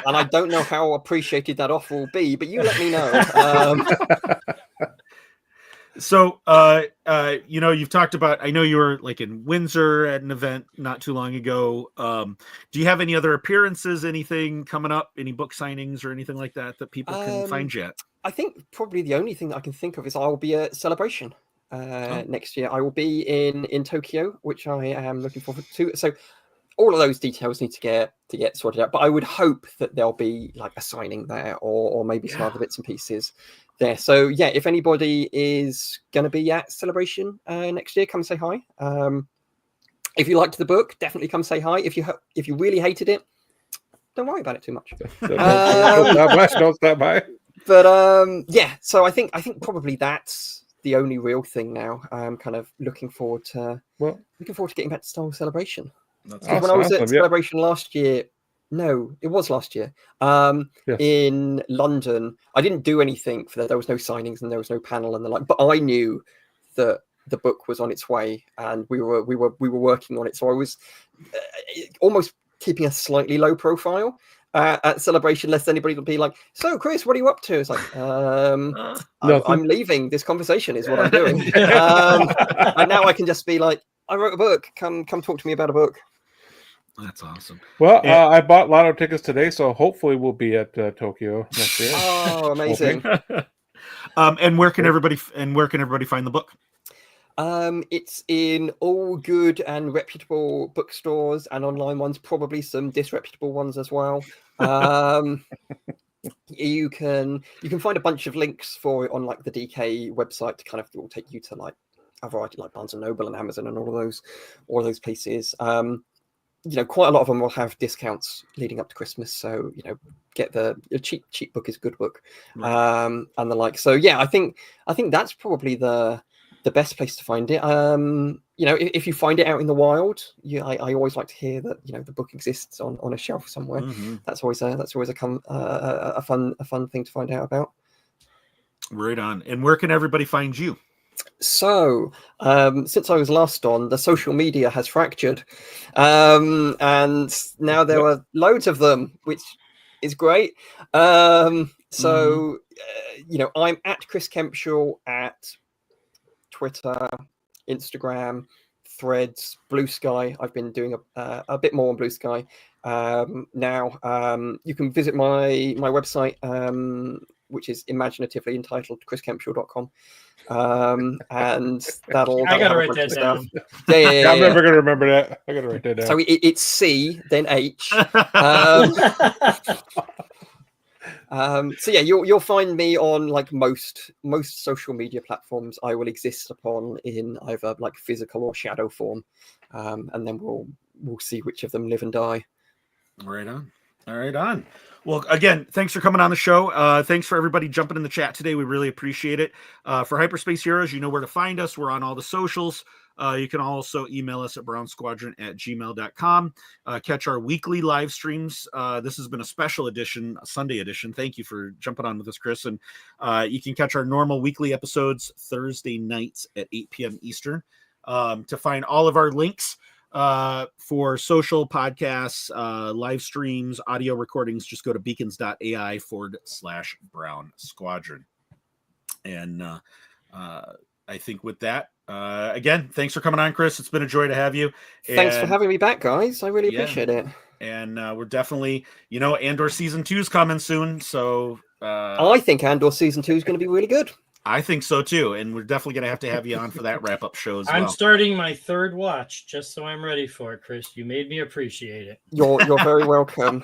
and I don't know how appreciated that offer will be, but you let me know. So, you've talked about, I know you were like in Windsor at an event not too long ago. Do you have any other appearances, anything coming up, any book signings or anything like that people can find yet? I think probably the only thing that I can think of is I'll be at Celebration next year. I will be in Tokyo, which I am looking forward to. So all of those details need to get sorted out, but I would hope that there'll be like a signing there or maybe some other bits and pieces there. So yeah, if anybody is going to be at Celebration next year, come say hi. If you liked the book, definitely come say hi. If you really hated it, don't worry about it too much. Don't stop by. But yeah, so I think probably that's the only real thing now. I'm kind of looking forward to getting back to Star Wars Celebration. That's when I was at Celebration last year. No, it was last year. In London, I didn't do anything for that. There was no signings and there was no panel and the like. But I knew that the book was on its way, and we were working on it. So I was almost keeping a slightly low profile at Celebration, lest anybody would be like, "So, Chris, what are you up to?" It's like, I'm leaving. This conversation is what I'm doing. And now I can just be like, "I wrote a book. Come talk to me about a book." That's awesome. Well, And- I bought lotto tickets today, so hopefully we'll be at Tokyo next year. Oh, amazing. And where can everybody find the book? It's in all good and reputable bookstores and online ones, probably some disreputable ones as well. You can find a bunch of links for it on like the DK website to kind of will take you to like a variety like Barnes and Noble and Amazon and all those places. Quite a lot of them will have discounts leading up to Christmas, so get a cheap book is a good book, Right. and the like. So yeah, I think that's probably the best place to find it. If you find it out in the wild, I always like to hear that the book exists on a shelf somewhere. Mm-hmm. That's always a fun thing to find out about. Right on. And where can everybody find you? So, since I was last on, the social media has fractured, and now there are loads of them, which is great. I'm at Chris Kempshall at Twitter, Instagram, Threads, Blue Sky. I've been doing a bit more on Blue Sky now. You can visit my website, which is imaginatively entitled chriskempshall.com. And that'll I gotta have a write bunch that of stuff. down. Yeah. I'm never gonna remember that. I gotta write that down. So it's C, then H. So yeah, you'll find me on like most social media platforms. I will exist upon in either like physical or shadow form, and then we'll see which of them live and die. Right on. All right on. Well, again, thanks for coming on the show. Thanks for everybody jumping in the chat today. We really appreciate it. For Hyperspace Heroes, you know where to find us. We're on all the socials. You can also email us at brownsquadron@gmail.com. Catch our weekly live streams. This has been a special edition, a Sunday edition. Thank you for jumping on with us, Chris. And you can catch our normal weekly episodes Thursday nights at 8 p.m. Eastern. To find all of our links for social podcasts, live streams, audio recordings, just go to beacons.ai/Brown Squadron. And I think with that, again, thanks for coming on, Chris. It's been a joy to have you. Thanks for having me back, guys. I really appreciate it. And we're definitely, Andor season 2 is coming soon. So I think Andor season 2 is going to be really good. I think so too, and we're definitely going to have you on for that wrap-up show as well. I'm starting my third watch just so I'm ready for it, Chris. You made me appreciate it. You're very welcome.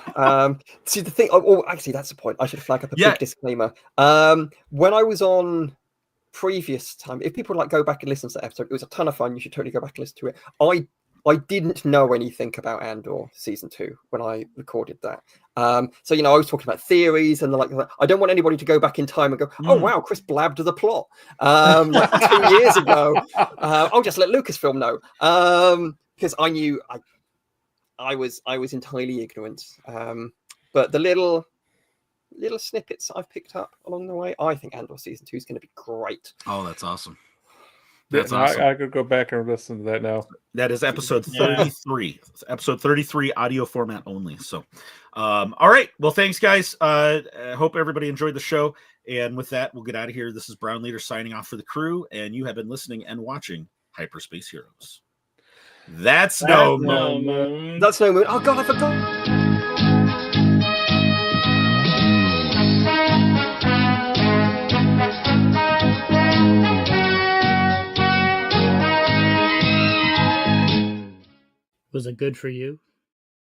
See the thing. Actually, that's the point. I should flag up a big disclaimer. When I was on previous time, if people go back and listen to that episode, it was a ton of fun. You should totally go back and listen to it. I didn't know anything about Andor season 2 when I recorded that. So I was talking about theories and I don't want anybody to go back in time and go, oh wow, Chris blabbed the plot 2 years ago. I'll just let Lucasfilm know, because I knew I was entirely ignorant. But the little snippets I've picked up along the way, I think Andor season 2 is going to be great. Oh, that's awesome. That's awesome. I could go back and listen to that now. That is episode 33. Episode 33, audio format only. So, all right. Well, thanks, guys. I hope everybody enjoyed the show. And with that, we'll get out of here. This is Brown Leader signing off for the crew. And you have been listening and watching Hyperspace Heroes. That's no moon. That's no moon. Oh, God, I forgot. Was it good for you?